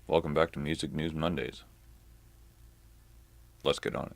Welcome back to Music News Mondays. Let's get on it.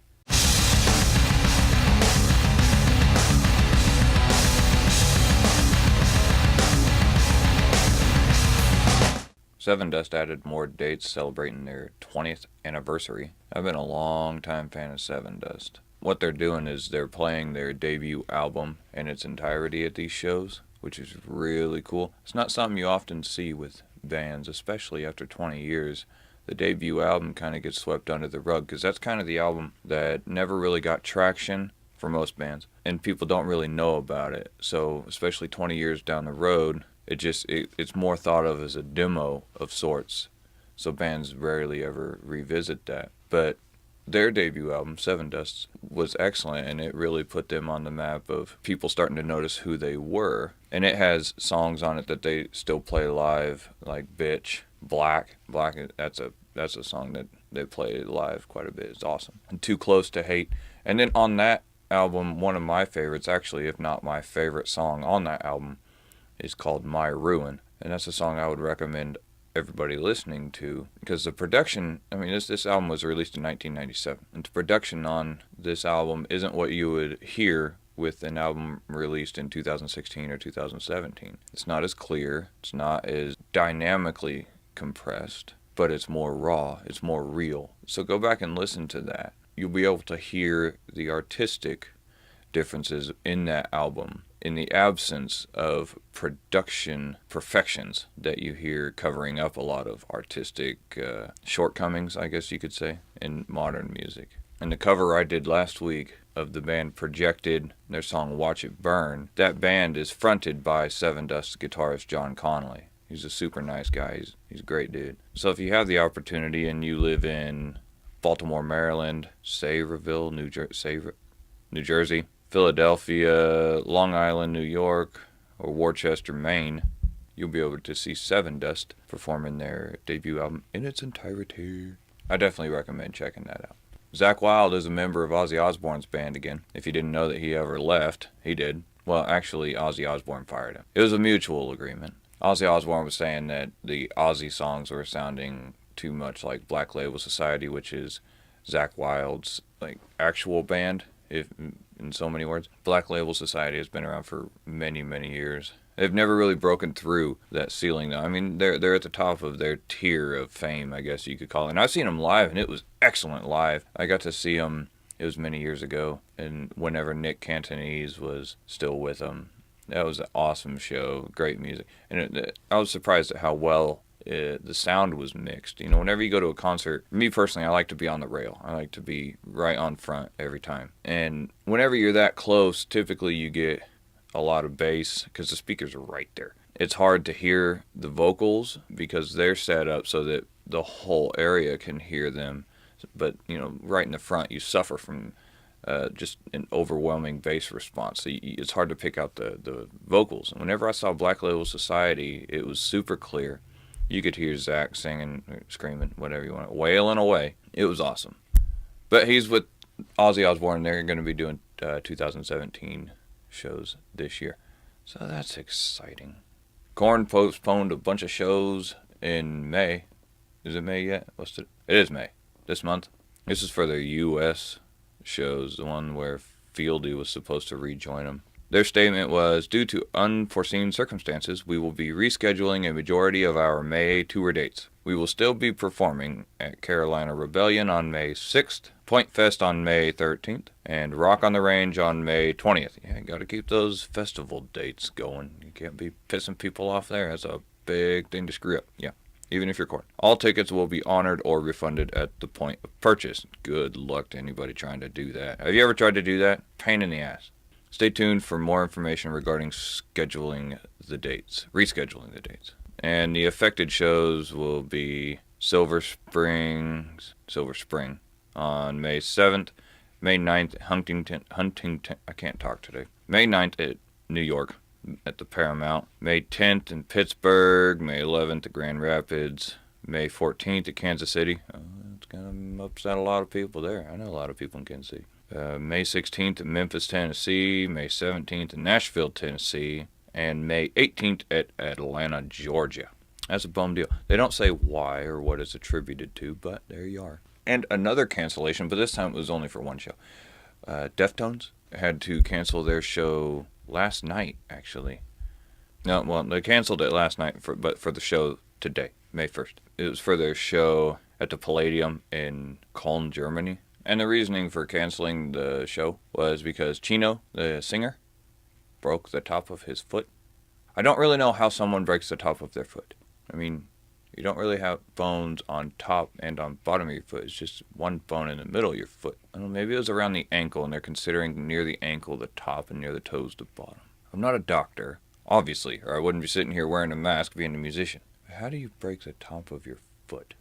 Sevendust added more dates celebrating their 20th anniversary. I've been a long time fan of Sevendust. What they're doing is they're playing their debut album in its entirety at these shows, which is really cool. It's not something you often see with bands, especially after 20 years. The debut album kind of gets swept under the rug because that's kind of the album that never really got traction for most bands, and people don't really know about it. So especially 20 years down the road, it's more thought of as a demo of sorts. So bands rarely ever revisit that. But their debut album, Sevendust, was excellent, and it really put them on the map of people starting to notice who they were. And it has songs on it that they still play live, like Bitch, Black, that's a song that they play live quite a bit. It's awesome. And Too Close to Hate. And then on that album, one of my favorites, actually, if not my favorite song on that album, is called My Ruin. And that's a song I would recommend everybody listening to, because the production, this album was released in 1997, and the production on this album isn't what you would hear with an album released in 2016 or 2017. It's not as clear, it's not as dynamically compressed, but it's more raw, it's more real. So go back and listen to that. You'll be able to hear the artistic differences in that album, in the absence of production perfections that you hear covering up a lot of artistic shortcomings, I guess you could say, in modern music. And the cover I did last week of the band Projected, their song Watch It Burn, that band is fronted by Sevendust guitarist John Connolly. He's a super nice guy. He's a great dude. So if you have the opportunity and you live in Baltimore, Maryland, Sayreville, New Jersey, Philadelphia, Long Island, New York, or Worcester, Maine, you'll be able to see Sevendust performing their debut album in its entirety. I definitely recommend checking that out. Zakk Wylde is a member of Ozzy Osbourne's band again. If you didn't know that he ever left, he did. Well, actually, Ozzy Osbourne fired him. It was a mutual agreement. Ozzy Osbourne was saying that the Ozzy songs were sounding too much like Black Label Society, which is Zakk Wylde's actual band, if in so many words. Black Label Society has been around for many, many years. They've never really broken through that ceiling, though. They're at the top of their tier of fame, I guess you could call it. And I've seen them live, and it was excellent live. I got to see them, it was many years ago, and whenever Nick Cantonese was still with them. That was an awesome show, great music. And I was surprised at how well the sound was mixed. Whenever you go to a concert, me personally, I like to be on the rail. I like to be right on front every time. And whenever you're that close, typically you get a lot of bass because the speakers are right there. It's hard to hear the vocals because they're set up so that the whole area can hear them. But, right in the front, you suffer from just an overwhelming bass response. So it's hard to pick out the vocals. And whenever I saw Black Label Society, it was super clear. You could hear Zakk singing, or screaming, whatever you want, wailing away. It was awesome. But he's with Ozzy Osbourne. They're going to be doing 2017 shows this year. So that's exciting. Korn postponed a bunch of shows in May. Is it May yet? It is May. This month. This is for their U.S. shows, the one where Fieldy was supposed to rejoin them. Their statement was, due to unforeseen circumstances, we will be rescheduling a majority of our May tour dates. We will still be performing at Carolina Rebellion on May 6th, Point Fest on May 13th, and Rock on the Range on May 20th. Yeah, you gotta keep those festival dates going. You can't be pissing people off there. That's a big thing to screw up. Yeah, even if you're Korn. All tickets will be honored or refunded at the point of purchase. Good luck to anybody trying to do that. Have you ever tried to do that? Pain in the ass. Stay tuned for more information regarding rescheduling the dates. And the affected shows will be Silver Spring on May 7th, May 9th Huntington, I can't talk today. May 9th at New York at the Paramount, May 10th in Pittsburgh, May 11th at Grand Rapids, May 14th at Kansas City. It's going to upset a lot of people there. I know a lot of people in Kansas City. May 16th at Memphis, Tennessee, May 17th in Nashville, Tennessee, and May 18th at Atlanta, Georgia. That's a bum deal. They don't say why or what it's attributed to, but there you are. And another cancellation, but this time it was only for one show. Deftones had to cancel their show last night, actually. No, well, they canceled it last night, but for the show today, May 1st. It was for their show at the Palladium in Korn, Germany. And the reasoning for canceling the show was because Chino, the singer, broke the top of his foot. I don't really know how someone breaks the top of their foot. I mean, you don't really have bones on top and on bottom of your foot. It's just one bone in the middle of your foot. I don't know, maybe it was around the ankle, and they're considering near the ankle the top and near the toes the bottom. I'm not a doctor, obviously, or I wouldn't be sitting here wearing a mask being a musician. How do you break the top of your foot?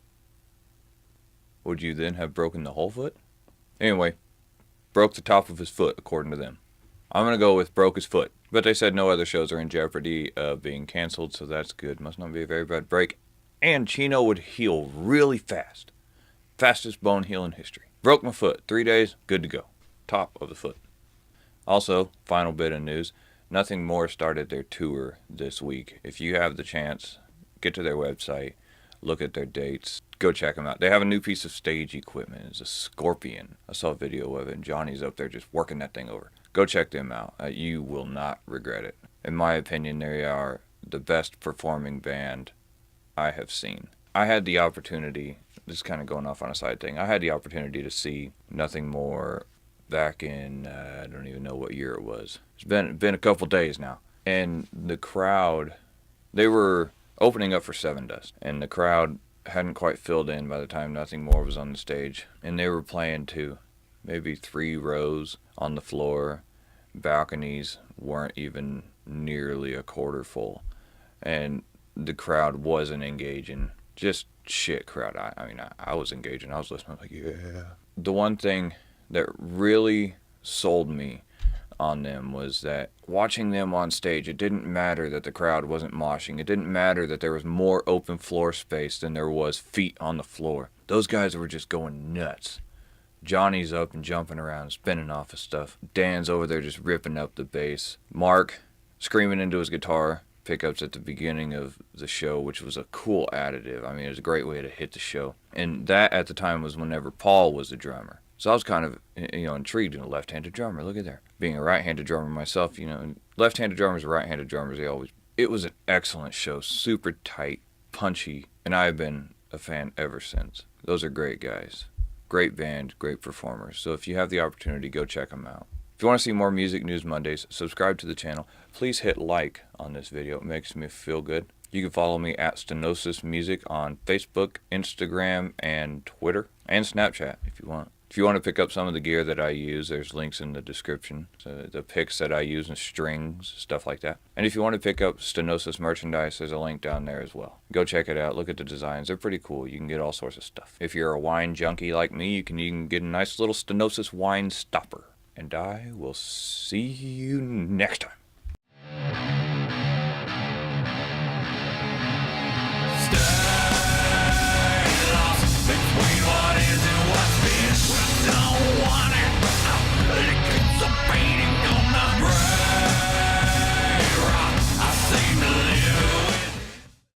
Would you then have broken the whole foot? Anyway, broke the top of his foot, according to them. I'm going to go with broke his foot. But they said no other shows are in jeopardy of being canceled, so that's good. Must not be a very bad break. And Chino would heal really fast. Fastest bone heal in history. Broke my foot. 3 days, good to go. Top of the foot. Also, final bit of news. Nothing More started their tour this week. If you have the chance, get to their website, look at their dates, go check them out. They have a new piece of stage equipment. It's a Scorpion. I saw a video of it, and Johnny's up there just working that thing over. Go check them out. You will not regret it. In my opinion, they are the best performing band I have seen. I had the opportunity, this is kind of going off on a side thing, I had the opportunity to see Nothing More back in, I don't even know what year it was. It's been a couple days now. And the crowd, they were opening up for Sevendust, and the crowd hadn't quite filled in by the time Nothing More was on the stage. And they were playing to maybe 3 rows on the floor. Balconies weren't even nearly a quarter full. And the crowd wasn't engaging. Just shit crowd. I was engaging. I was listening. I was like, yeah. The one thing that really sold me on them was that watching them on stage, it didn't matter that the crowd wasn't moshing. It didn't matter that there was more open floor space than there was feet on the floor. Those guys were just going nuts. Johnny's up and jumping around, spinning off of stuff. Dan's over there just ripping up the bass. Mark screaming into his guitar pickups at the beginning of the show, which was a cool additive. I mean, it was a great way to hit the show. And that at the time was whenever Paul was the drummer. So I was kind of, intrigued in a left-handed drummer. Look at there. Being a right-handed drummer myself, left-handed drummers or right-handed drummers, it was an excellent show. Super tight, punchy, and I've been a fan ever since. Those are great guys. Great band, great performers. So if you have the opportunity, go check them out. If you want to see more Music News Mondays, subscribe to the channel. Please hit like on this video. It makes me feel good. You can follow me at Stenosis Music on Facebook, Instagram, and Twitter, and Snapchat if you want. If you want to pick up some of the gear that I use, there's links in the description. So the picks that I use and strings, stuff like that. And if you want to pick up Stenosis merchandise, there's a link down there as well. Go check it out. Look at the designs. They're pretty cool. You can get all sorts of stuff. If you're a wine junkie like me, you can get a nice little Stenosis wine stopper. And I will see you next time.